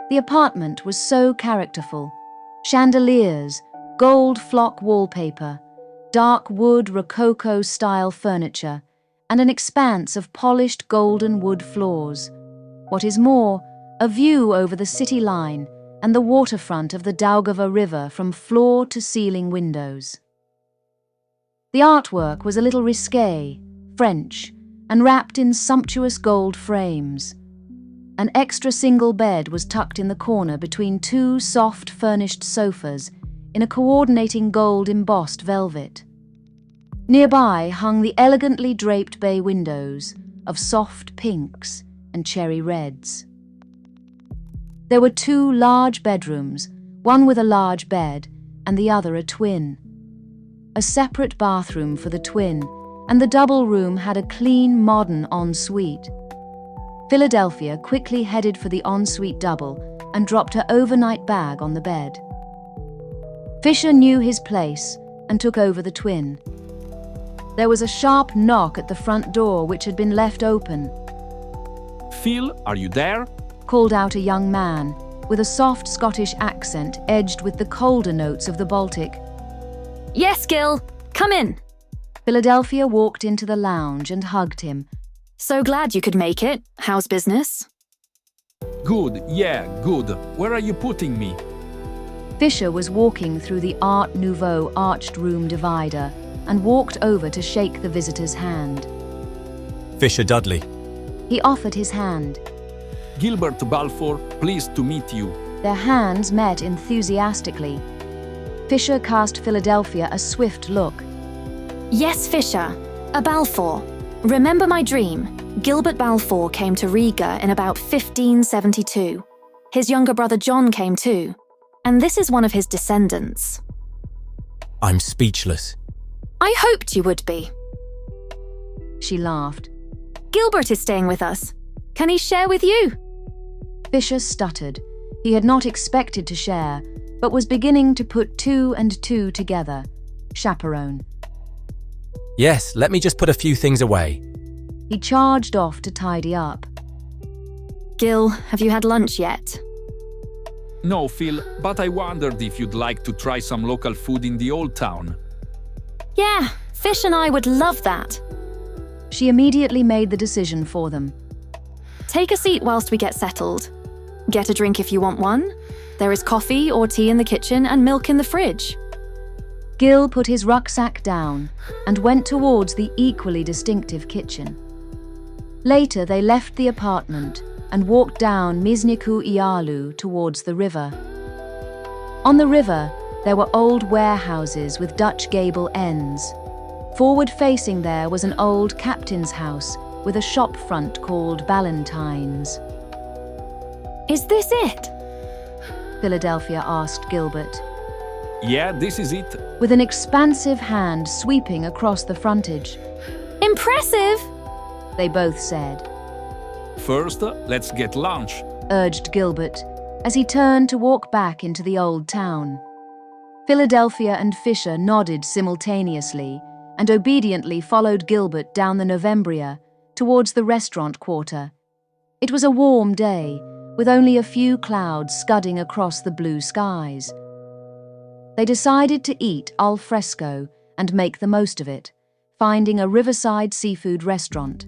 The apartment was so characterful. Chandeliers, gold flock wallpaper, dark wood rococo-style furniture, and an expanse of polished golden wood floors. What is more, a view over the city line and the waterfront of the Daugava River from floor-to-ceiling windows. The artwork was a little risque, French, and wrapped in sumptuous gold frames. An extra single bed was tucked in the corner between two soft furnished sofas in a coordinating gold embossed velvet. Nearby hung the elegantly draped bay windows of soft pinks and cherry reds. There were two large bedrooms, one with a large bed and the other a twin. A separate bathroom for the twin, and the double room had a clean, modern ensuite. Philadelphia quickly headed for the ensuite double and dropped her overnight bag on the bed. Fisher knew his place and took over the twin. There was a sharp knock at the front door which had been left open. "Phil, are you there?" called out a young man with a soft Scottish accent edged with the colder notes of the Baltic. "Yes, Gil. Come in." Philadelphia walked into the lounge and hugged him. "So glad you could make it. How's business?" "Good, yeah, good. Where are you putting me?" Fisher was walking through the Art Nouveau arched room divider and walked over to shake the visitor's hand. Fisher Dudley. He offered his hand. "Gilbert Balfour, pleased to meet you." Their hands met enthusiastically. Fisher cast Philadelphia a swift look. "Yes, Fisher. A Balfour. Remember my dream? Gilbert Balfour came to Riga in about 1572. His younger brother John came too. And this is one of his descendants." I'm speechless. "I hoped you would be." She laughed. "Gilbert is staying with us. Can he share with you?" Fisher stuttered. He had not expected to share, but was beginning to put two and two together. Chaperone. Yes, let me just put a few things away. He charged off to tidy up. "Gil, have you had lunch yet?" "No, Phil, but I wondered if you'd like to try some local food in the old town." "Yeah, Fish and I would love that." She immediately made the decision for them. "Take a seat whilst we get settled. Get a drink if you want one. There is coffee or tea in the kitchen and milk in the fridge." Gil put his rucksack down and went towards the equally distinctive kitchen. Later they left the apartment and walked down Misniku Ialu towards the river. On the river, there were old warehouses with Dutch gable ends. Forward-facing there was an old captain's house with a shop front called Ballantyne's. "Is this it?" Philadelphia asked Gilbert, "Yeah, this is it." with an expansive hand sweeping across the frontage. "Impressive!" They both said. "First, let's get lunch." Urged Gilbert as he turned to walk back into the old town. Philadelphia and Fisher nodded simultaneously and obediently followed Gilbert down the Novembria towards the restaurant quarter. It was a warm day, with only a few clouds scudding across the blue skies. They decided to eat al fresco and make the most of it, finding a riverside seafood restaurant.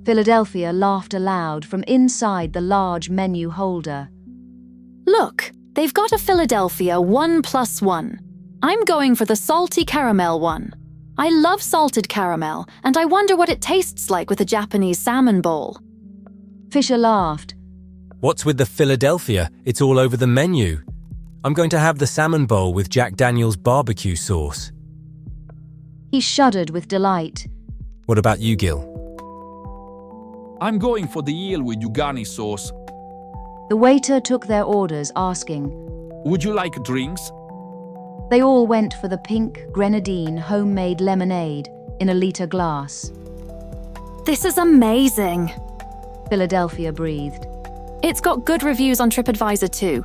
Philadelphia laughed aloud from inside the large menu holder. "Look, they've got a Philadelphia 1+1. I'm going for the salty caramel one. I love salted caramel, and I wonder what it tastes like with a Japanese salmon bowl." Fisher laughed. What's with the Philadelphia? It's all over the menu. I'm going to have the salmon bowl with Jack Daniel's barbecue sauce. He shuddered with delight. What about you, Gil? "I'm going for the eel with Ugani sauce. The waiter took their orders, asking. Would you like drinks?" They all went for the pink grenadine homemade lemonade in a liter glass. "This is amazing," Philadelphia breathed, It's got good reviews on TripAdvisor too.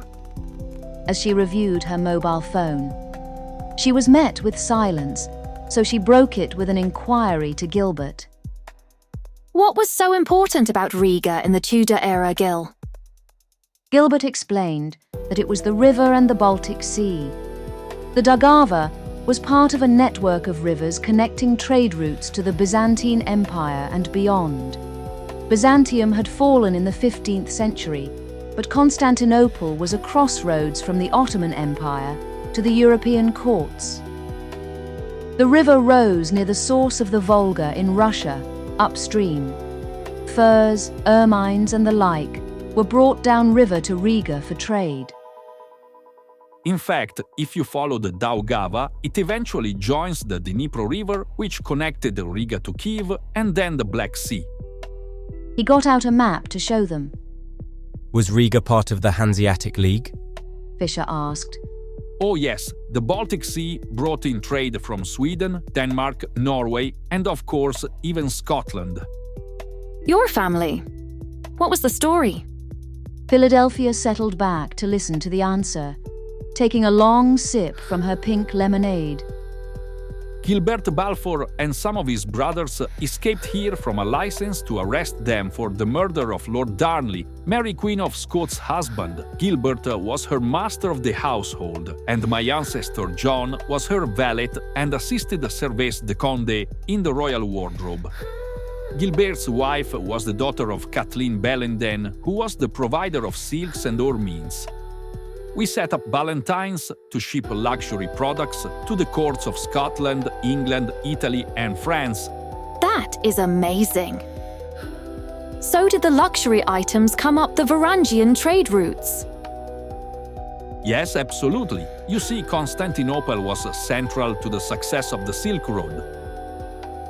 as she reviewed her mobile phone. She was met with silence, so she broke it with an inquiry to Gilbert. What was so important about Riga in the Tudor era, Gil? Gilbert explained that it was the river and the Baltic Sea. The Daugava was part of a network of rivers connecting trade routes to the Byzantine Empire and beyond. Byzantium had fallen in the 15th century, but Constantinople was a crossroads from the Ottoman Empire to the European courts. The river rose near the source of the Volga in Russia, upstream. Furs, ermines, and the like were brought down river to Riga for trade. In fact, if you follow the Daugava, it eventually joins the Dnipro River, which connected Riga to Kiev, and then the Black Sea. He got out a map to show them. Was Riga part of the Hanseatic League? Fisher asked. Oh yes, the Baltic Sea brought in trade from Sweden, Denmark, Norway, and of course, even Scotland. Your family. What was the story? Philadelphia settled back to listen to the answer, taking a long sip from her pink lemonade. Gilbert Balfour and some of his brothers escaped here from a license to arrest them for the murder of Lord Darnley, Mary Queen of Scots' husband. Gilbert was her master of the household, and my ancestor John was her valet and assisted Servais de Condé in the royal wardrobe. Gilbert's wife was the daughter of Kathleen Bellenden, who was the provider of silks and ormines. We set up Ballantynes to ship luxury products to the courts of Scotland, England, Italy, and France. That is amazing. So did the luxury items come up the Varangian trade routes? Yes, absolutely. You see, Constantinople was central to the success of the Silk Road.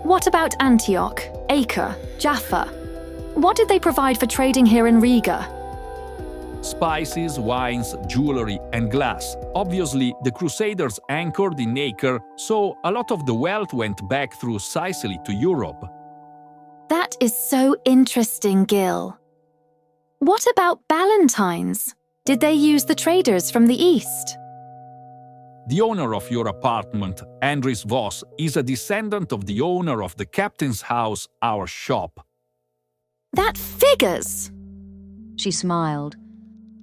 What about Antioch, Acre, Jaffa? What did they provide for trading here in Riga? Spices, wines, jewelry, and glass. Obviously, the Crusaders anchored in Acre, so a lot of the wealth went back through Sicily to Europe. That is so interesting, Gil. What about Ballantynes? Did they use the traders from the east? The owner of your apartment, Andries Vos, is a descendant of the owner of the captain's house, our shop. That figures! She smiled.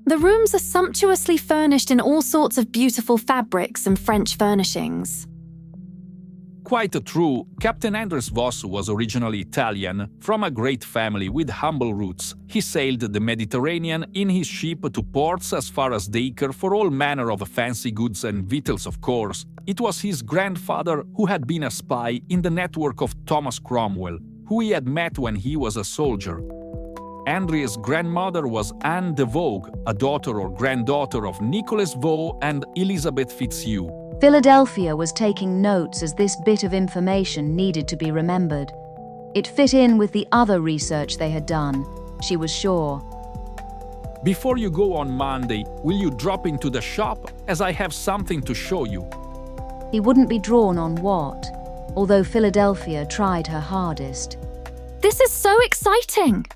The rooms are sumptuously furnished in all sorts of beautiful fabrics and French furnishings. Quite true. Captain Andries Vos was originally Italian, from a great family with humble roots. He sailed the Mediterranean in his ship to ports as far as the Acre for all manner of fancy goods and victuals, of course. It was his grandfather who had been a spy in the network of Thomas Cromwell, who he had met when he was a soldier. Andries' grandmother was Anne de Vogue, a daughter or granddaughter of Nicholas Vaux and Elizabeth Fitzhugh. Philadelphia was taking notes as this bit of information needed to be remembered. It fit in with the other research they had done, she was sure. Before you go on Monday, will you drop into the shop, as I have something to show you? He wouldn't be drawn on what, although Philadelphia tried her hardest. This is so exciting!